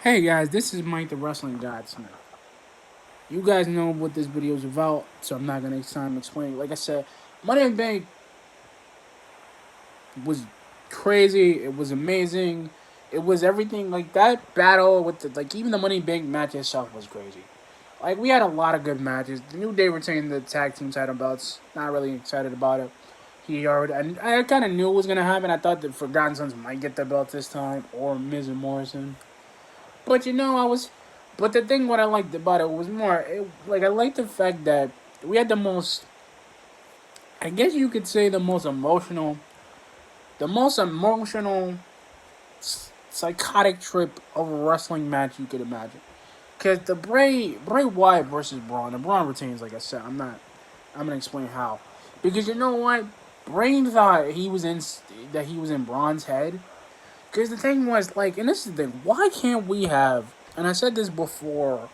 Hey guys, this is Mike the Wrestling Godsmith. You guys know what this video is about, so I'm not gonna time explain. Like I said, Money in the Bank was crazy. It was amazing. It was everything. Like that battle with even the Money in the Bank match itself was crazy. Like we had a lot of good matches. The New Day retained the tag team title belts. Not really excited about it. He already. I kind of knew it was gonna happen. I thought the Forgotten Sons might get the belt this time, or Miz and Morrison. But I was. But the thing, what I liked about it was more, like I liked the fact that we had the most. I guess you could say the most emotional, psychotic trip of a wrestling match you could imagine. Cause the Bray Wyatt versus Braun, and Braun retains. Like I said, I'm not. I'm gonna explain how. Because you know what, Bray thought he was in Braun's head. Because the thing was like, and this is the thing. Why can't we have? And I said this before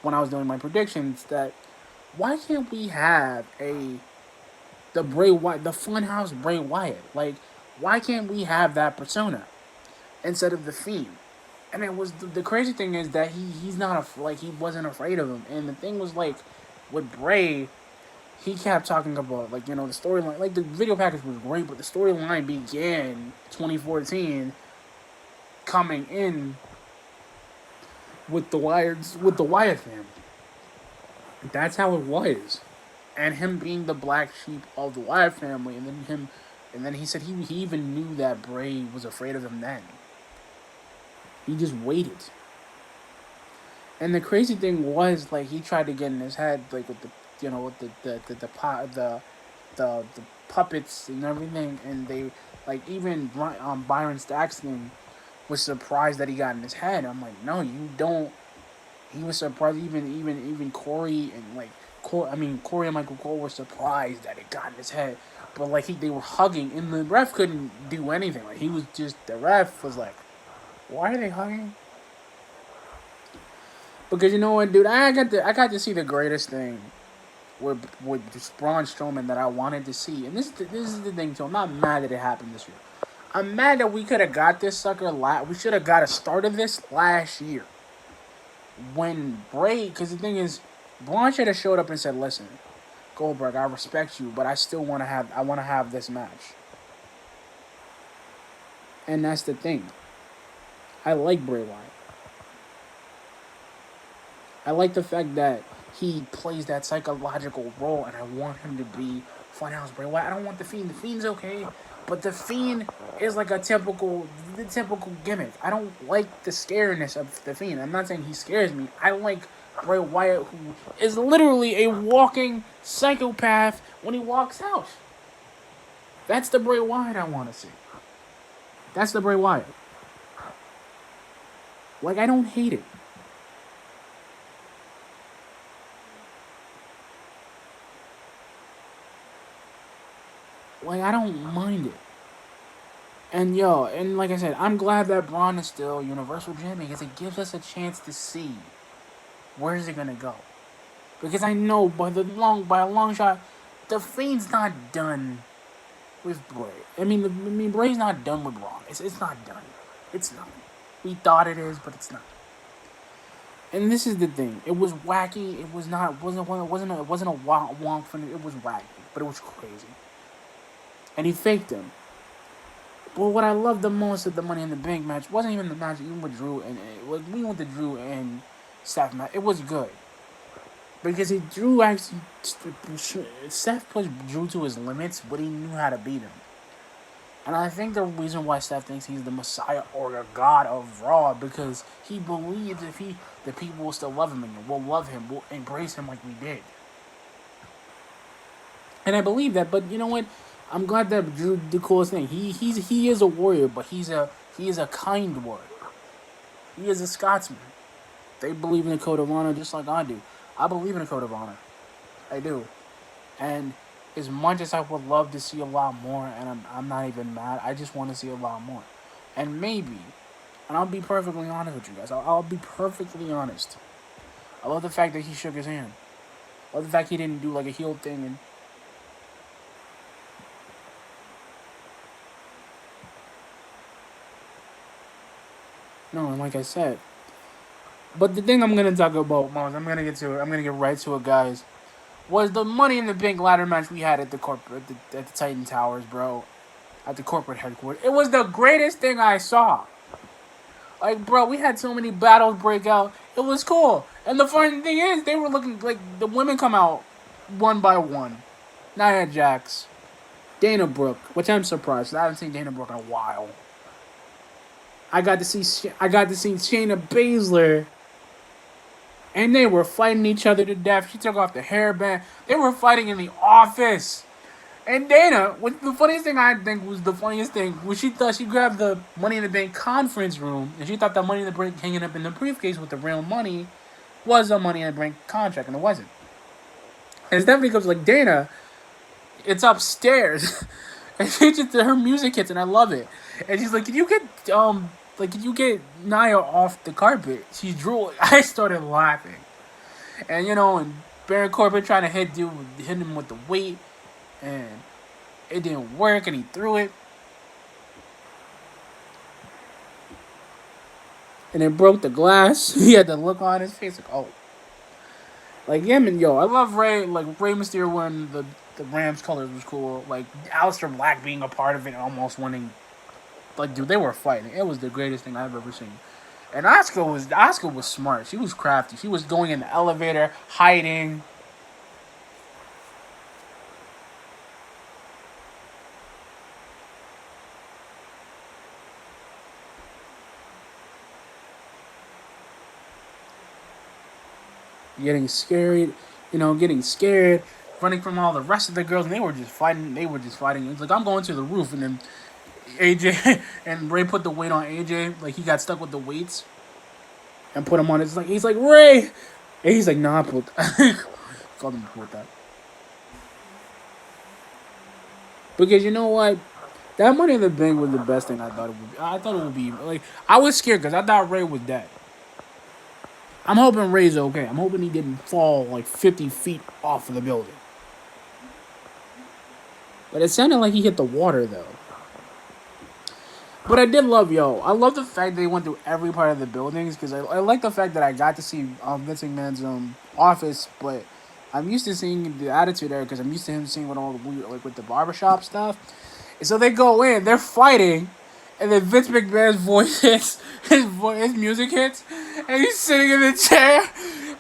when I was doing my predictions that why can't we have the Funhouse Bray Wyatt? Like, why can't we have that persona instead of the Fiend? And it was the crazy thing is that he's not he wasn't afraid of him. And the thing was like with Bray, he kept talking about the storyline. Like the video package was great, but the storyline began 2014 coming in with the Wyatt family. That's how it was. And him being the black sheep of the Wyatt family, and then he said he even knew that Bray was afraid of him then. He just waited. And the crazy thing was, like, he tried to get in his head, like, with with the puppets and everything, and they, like, even Byron Staxton was surprised that he got in his head. I'm like, no, you don't. He was surprised. Even Corey and Corey and Michael Cole were surprised that it got in his head. But they were hugging, and the ref couldn't do anything. Like he was just the ref was like, "Why are they hugging?" Because you know what, dude, I got to see the greatest thing with just Braun Strowman that I wanted to see, and this is the thing. So I'm not mad that it happened this year. I'm mad that we could have got this sucker. We should have got a start of this last year when Bray. Because the thing is, Braun should have showed up and said, "Listen, Goldberg, I respect you, but I still want to have this match." And that's the thing. I like Bray Wyatt. I like the fact that he plays that psychological role, and I want him to be Funhouse Bray Wyatt. I don't want the Fiend. The Fiend's okay, but the Fiend is like the typical gimmick. I don't like the scariness of the Fiend. I'm not saying he scares me. I like Bray Wyatt, who is literally a walking psychopath when he walks out. That's the Bray Wyatt I want to see. That's the Bray Wyatt. Like, I don't hate it. Like, I don't mind it. And like I said, I'm glad that Braun is still Universal Champion because it gives us a chance to see where's it gonna go. Because I know by a long shot, the Fiend's not done with Bray. Bray's not done with Braun. It's not done. It's not. We thought it is, but it's not. And this is the thing. It was wacky. It was not. It wasn't a wonk finish. It was wacky, but it was crazy. And he faked him. But what I loved the most of the Money in the Bank match wasn't even the match, even with Drew and we went to Drew and Seth match. It was good because Drew actually Seth pushed Drew to his limits, but he knew how to beat him. And I think the reason why Seth thinks he's the Messiah or the God of Raw because he believes if the people will still love him and will love him, will embrace him like we did. And I believe that, but you know what? I'm glad that Drew did the coolest thing. He is a warrior, but he is a kind warrior. He is a Scotsman. They believe in the code of honor just like I do. I believe in the code of honor. I do. And as much as I would love to see a lot more, and I'm not even mad, I just want to see a lot more. And maybe, and I'll be perfectly honest with you guys, I'll be perfectly honest. I love the fact that he shook his hand. I love the fact he didn't do like a heel thing and no, and like I said, But the thing I'm gonna talk about most, I'm gonna get to it. I'm gonna get right to it, guys. Was the Money in the Bank ladder match we had at the corporate at the Titan Towers, bro, at the corporate headquarters. It was the greatest thing I saw. Like, bro, we had so many battles break out. It was cool. And the funny thing is, they were looking like the women come out one by one. Nia Jax, Dana Brooke, which I'm surprised. I haven't seen Dana Brooke in a while. I got to see Shayna Baszler, and they were fighting each other to death. She took off the hairband. They were fighting in the office. And Dana, what the funniest thing I think was the funniest thing was she thought she grabbed the Money in the Bank conference room and she thought the Money in the Bank hanging up in the briefcase with the real money was a Money in the Bank contract, and it wasn't. And Stephanie comes like, Dana, it's upstairs, and she just her music hits and I love it. And she's like, can you get Nia off the carpet? She's drooling. I started laughing, and and Baron Corbin trying to hit him with the weight, and it didn't work, and he threw it, and it broke the glass. He had the look on his face like, oh, like him and I love Ray. Like Ray Mysterio when the Rams colors was cool. Like Aleister Black being a part of it, and almost winning. Like dude, they were fighting. It was the greatest thing I've ever seen. And Asuka was smart. She was crafty. She was going in the elevator, hiding. Getting scared, running from all the rest of the girls, and they were just fighting. They were just fighting. It's like I'm going to the roof, and then AJ and Ray put the weight on AJ. Like he got stuck with the weights and put him on. It's like he's like Ray, and he's like nah, put. Called him put that because you know what. That Money in the Bank was the best thing I thought it would be. I thought it would be like I was scared because I thought Ray was dead. I'm hoping Ray's okay. I'm hoping he didn't fall like 50 feet off of the building. But it sounded like he hit the water though. But I did love I love the fact that they went through every part of the buildings because I like the fact that I got to see Vince McMahon's office, but I'm used to seeing the Attitude Era because I'm used to him seeing with all the weird like with the barbershop stuff. And so they go in, they're fighting, and then Vince McMahon's voice hits, his music hits, and he's sitting in the chair.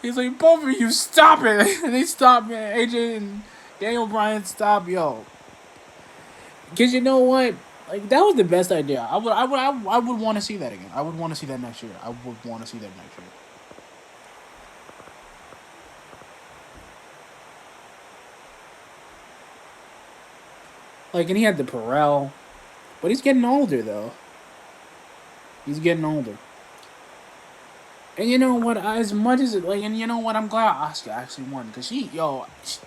He's like, both of you, stop it. And they stop, man. AJ and Daniel Bryan stop, Because you know what? Like, that was the best idea. I would want to see that again. I would want to see that next year. I would want to see that next year. Like, and he had the Perel. But he's getting older, though. He's getting older. And you know what? As much as and you know what? I'm glad Asuka actually won because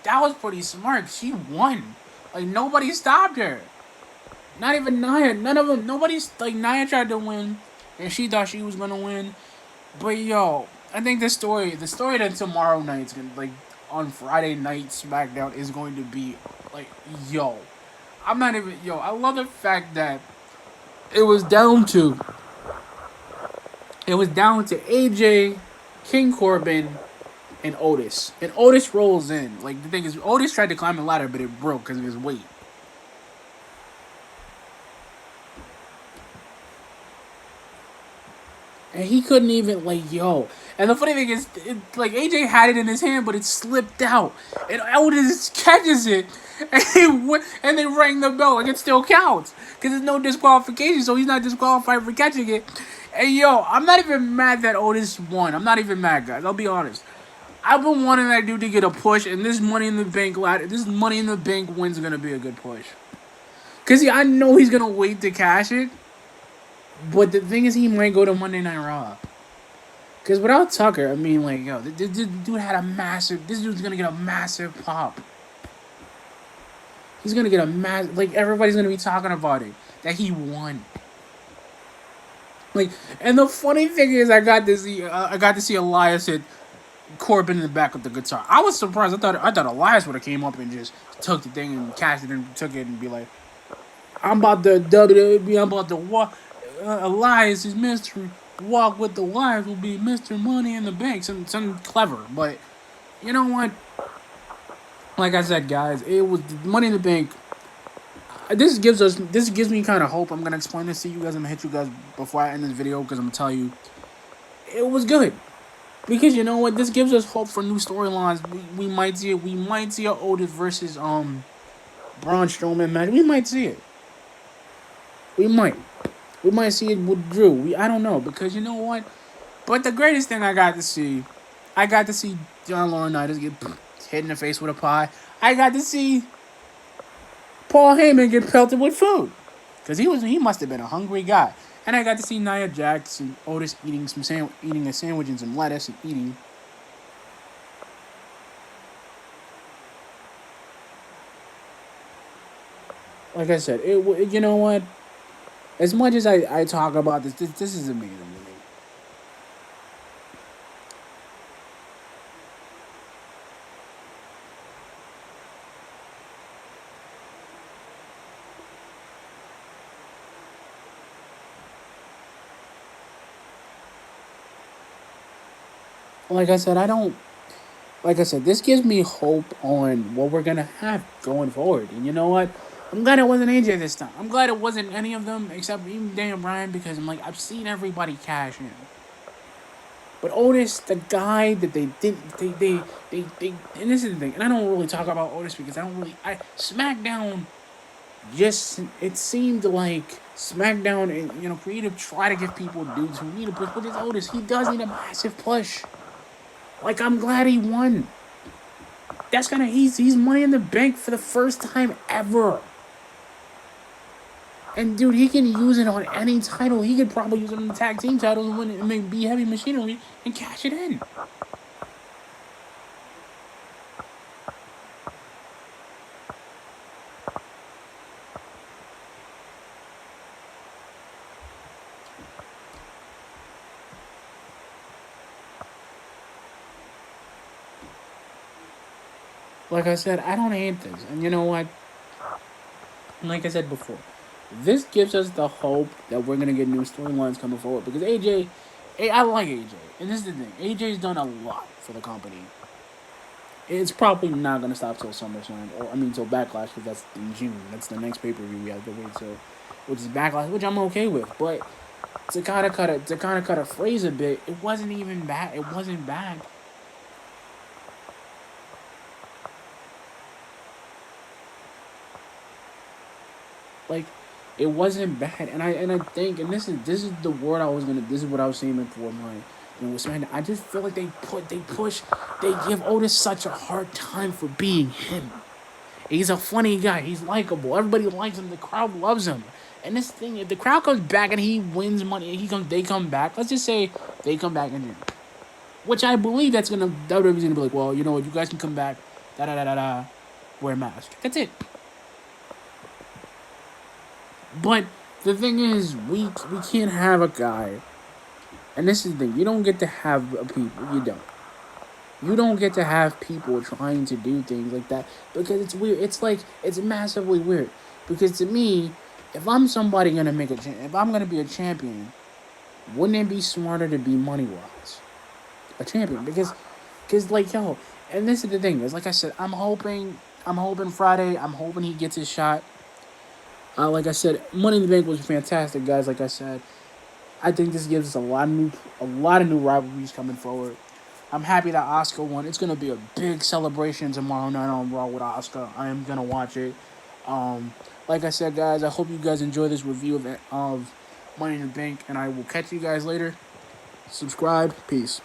that was pretty smart. She won. Like nobody stopped her. Not even Nia. None of them. Nobody's like Nia tried to win, and she thought she was gonna win. But I think the story that tomorrow night's gonna on Friday night SmackDown is going to be like, I'm not even I love the fact that it was down to AJ, King Corbin, and Otis. And Otis rolls in. Like, the thing is, Otis tried to climb the ladder, but it broke because of his weight. And he couldn't even, And the funny thing is, AJ had it in his hand, but it slipped out. And Otis catches it, and they rang the bell. Like, it still counts. Because there's no disqualification, so he's not disqualified for catching it. And I'm not even mad that Otis won. I'm not even mad, guys. I'll be honest. I've been wanting that dude to get a push, and this Money in the Bank win's gonna be a good push. Cause I know he's gonna wait to cash it. But the thing is, he might go to Monday Night Raw. Cause without Tucker, I mean, this dude had a massive. This dude's gonna get a massive pop. He's gonna get a everybody's gonna be talking about it that he won. And the funny thing is, I got to see Elias hit Corbin in the back with the guitar. I was surprised. I thought Elias would have came up and just took the thing and cashed it and took it and be like, I'm about to WWE. I'm about to walk. Elias is Mr. walk with the wires will be Mr. Money in the Bank. Something clever, but you know what? Like I said, guys, it was Money in the Bank. This gives me kind of hope. I'm gonna explain this to you guys. I'm gonna hit you guys before I end this video because I'm gonna tell you it was good. Because you know what, this gives us hope for new storylines. We might see it. We might see a Otis versus Braun Strowman match. We might see it. We might. We might see it with Drew. I don't know, because you know what. But the greatest thing I got to see John Laurinaitis get hit in the face with a pie. I got to see Paul Heyman get pelted with food, because he must have been a hungry guy. And I got to see Nia Jax and Otis eating a sandwich and some lettuce and eating. Like I said, you know what? As much as I talk about this is amazing to me. Like I said, like I said, this gives me hope on what we're gonna have going forward. And you know what? I'm glad it wasn't AJ this time. I'm glad it wasn't any of them except even Daniel Bryan, because I'm like, I've seen everybody cash in. But Otis, the guy that they didn't, and this is the thing, and I don't really talk about Otis because SmackDown just, it seemed like SmackDown and, creative try to give people dudes who need a push, but it's Otis. He does need a massive push. Like, I'm glad he won. He's Money in the Bank for the first time ever. And dude, he can use it on any title. He could probably use it on the tag team title and win it and be Heavy Machinery and cash it in. Like I said, I don't hate this. And you know what? Like I said before, this gives us the hope that we're going to get new storylines coming forward. Because I like AJ. And this is the thing. AJ's done a lot for the company. It's probably not going to stop till SummerSlam. Till Backlash, because that's in June. That's the next pay-per-view we have to wait till. Which is Backlash, which I'm okay with. But to kind of cut a phrase a bit, it wasn't even bad. It wasn't bad. Like, it wasn't bad, and I think, and this is the word I was gonna. This is what I was saying before with SmackDown. I just feel like they give Otis such a hard time for being him. He's a funny guy. He's likable. Everybody likes him. The crowd loves him. And this thing, if the crowd comes back and he wins money, they come back. Let's just say they come back in June, which I believe WWE's gonna be like, well, you know what, you guys can come back. Wear a mask. That's it. But the thing is, we can't have a guy, and this is the thing, you don't get to have people, you don't get to have people trying to do things like that, because it's weird. It's massively weird, because to me, if I'm if I'm gonna be a champion, wouldn't it be smarter to be money-wise a champion? Because and this is the thing, is like I said, I'm hoping Friday, I'm hoping he gets his shot. Like I said, Money in the Bank was fantastic, guys. Like I said, I think this gives us a lot of new rivalries coming forward. I'm happy that Asuka won. It's gonna be a big celebration tomorrow night on Raw with Asuka. I am gonna watch it. Like I said, guys, I hope you guys enjoy this review of Money in the Bank, and I will catch you guys later. Subscribe. Peace.